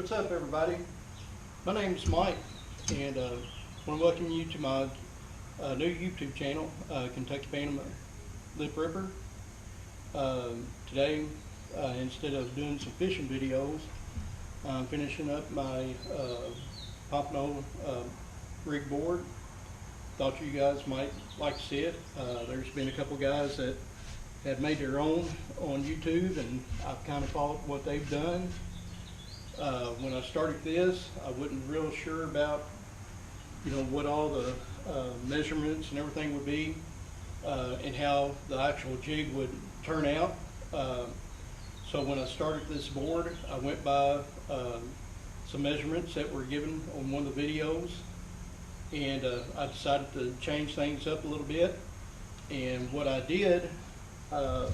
What's up, everybody? My name's Mike, and I want to welcome you to my new YouTube channel, Kentucky Panama Lip Ripper. Today, instead of doing some fishing videos, I'm finishing up my Pompano Rig Board. Thought you guys might like to see it. There's been a couple guys that have made their own on YouTube, and I've kind of followed what they've done. When I started this, I wasn't real sure about, what all the measurements and everything would be, and how the actual jig would turn out. So when I started this board, I went by some measurements that were given on one of the videos, and I decided to change things up a little bit. And what I did, try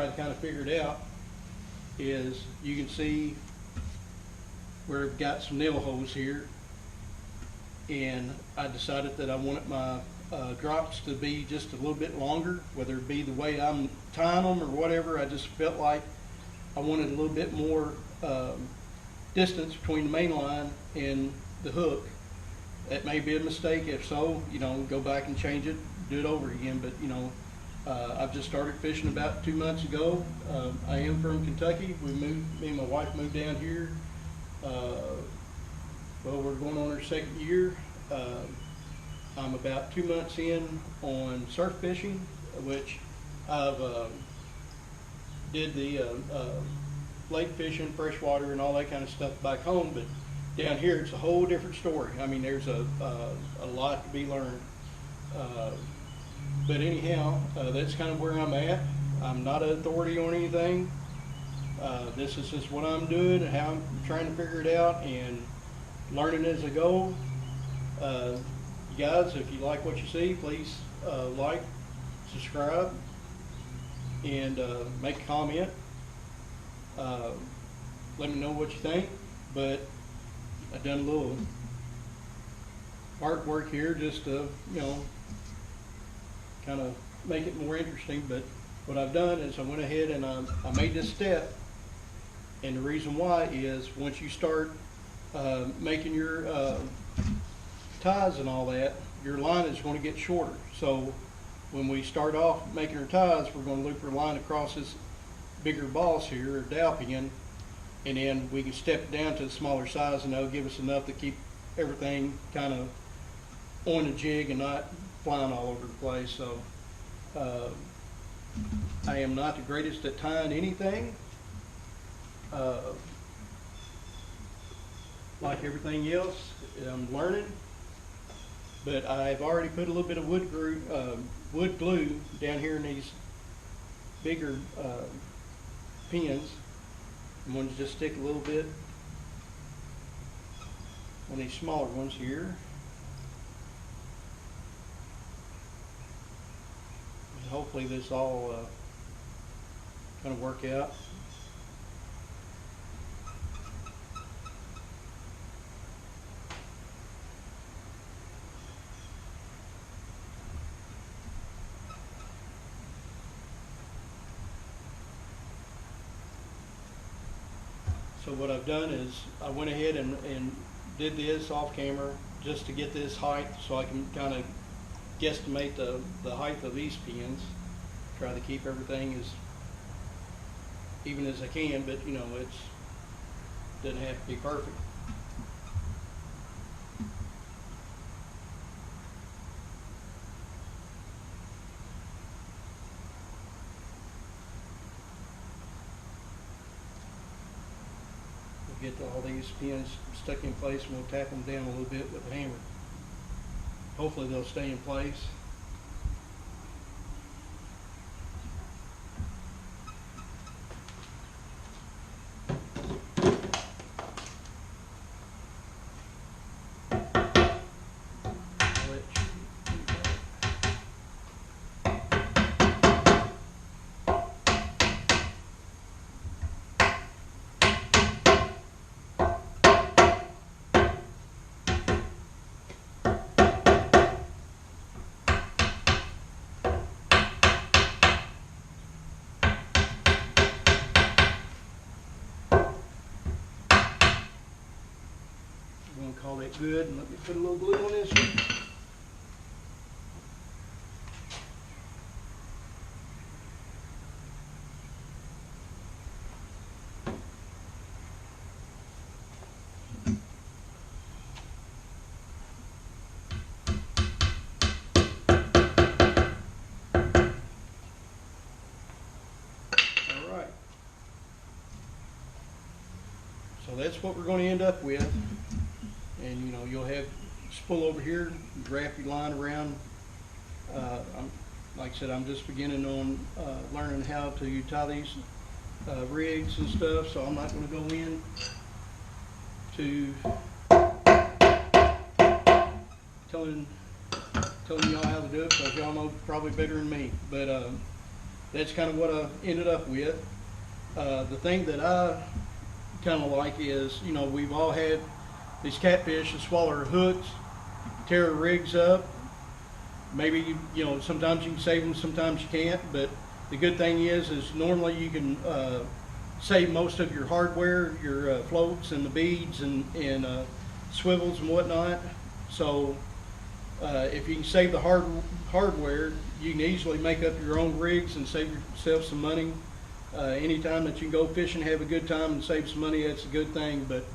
to kind of figure it out, is you can see where I've got some nail holes here, and I decided that I wanted my drops to be just a little bit longer, whether it be the way I'm tying them or whatever. I just felt like I wanted a little bit more distance between the main line and the hook. That may be a mistake. If so, go back and change it, do it over again. But I've just started fishing about 2 months ago. I am from Kentucky. Me and my wife moved down here. Well, we're going on our second year. I'm about 2 months in on surf fishing, which I've did the lake fishing, freshwater, and all that kind of stuff back home. But down here, it's a whole different story. I mean, there's a lot to be learned. But anyhow, that's kind of where I'm at. I'm not an authority on anything. This is just what I'm doing and how I'm trying to figure it out and learning as I go. You guys, if you like what you see, please like, subscribe, and make a comment. Let me know what you think. But I've done a little artwork here just to, kind of make it more interesting. But what I've done is I went ahead and I made this step, and the reason why is once you start making your ties and all that, your line is going to get shorter. So when we start off making our ties, we're going to loop our line across this bigger boss here, or dowel pin, and then we can step it down to a smaller size, and that'll give us enough to keep everything kind of on the jig and not flying all over the place. So I am not the greatest at tying anything. Like everything else, I'm learning. But I've already put a little bit of wood glue down here in these bigger pins. I'm going to just stick a little bit on these smaller ones here. And hopefully this all kind of work out. So what I've done is I went ahead and did this off camera just to get this height, so I can kind of guesstimate the height of these pins. Try to keep everything as even as I can, but it doesn't have to be perfect. Get all these pins stuck in place, and we'll tap them down a little bit with a hammer. Hopefully they'll stay in place. look good. And let me put a little glue on this one. So that's what we're going to end up with. And you know, you'll have spool over here, wrap your line around. Like I said, I'm just beginning on learning how to tie these rigs and stuff, so I'm not going to go in to telling y'all how to do it, because y'all know probably better than me. But that's kind of what I ended up with. The thing that I kind of like is, you know, we've all had these catfish that swallow our hooks, tear our rigs up. Maybe, you know, sometimes you can save them, sometimes you can't. But the good thing is normally you can save most of your hardware, your floats and the beads and swivels and whatnot. So if you can save the hardware, you can easily make up your own rigs and save yourself some money. Anytime that you can go fishing, have a good time and save some money, that's a good thing. But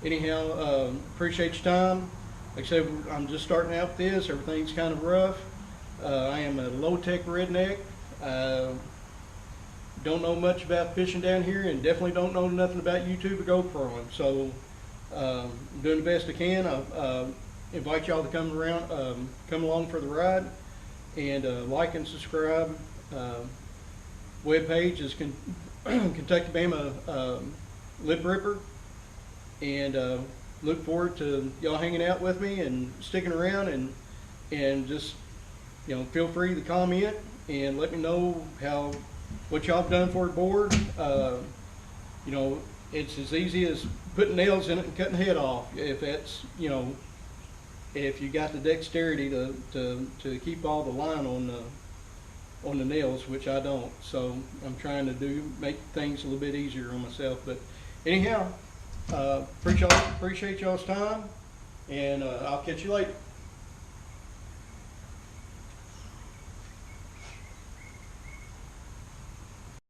anyhow, appreciate your time. Like I said, I'm just starting out with this. Everything's kind of rough. I am a low-tech redneck. Don't know much about fishing down here, and definitely don't know nothing about YouTube or GoProing. So I'm doing the best I can. I invite y'all to come along for the ride, and like and subscribe. Webpage is Kentucky Bama Lip Ripper, and look forward to y'all hanging out with me and sticking around, and just, you know, feel free to comment and let me know what y'all have done for a board. You know, it's as easy as putting nails in it and cutting the head off, if that's, you know, if you got the dexterity to keep all the line on the nails, which I don't. So I'm trying to make things a little bit easier on myself. But anyhow, appreciate y'all's time, and I'll catch you later.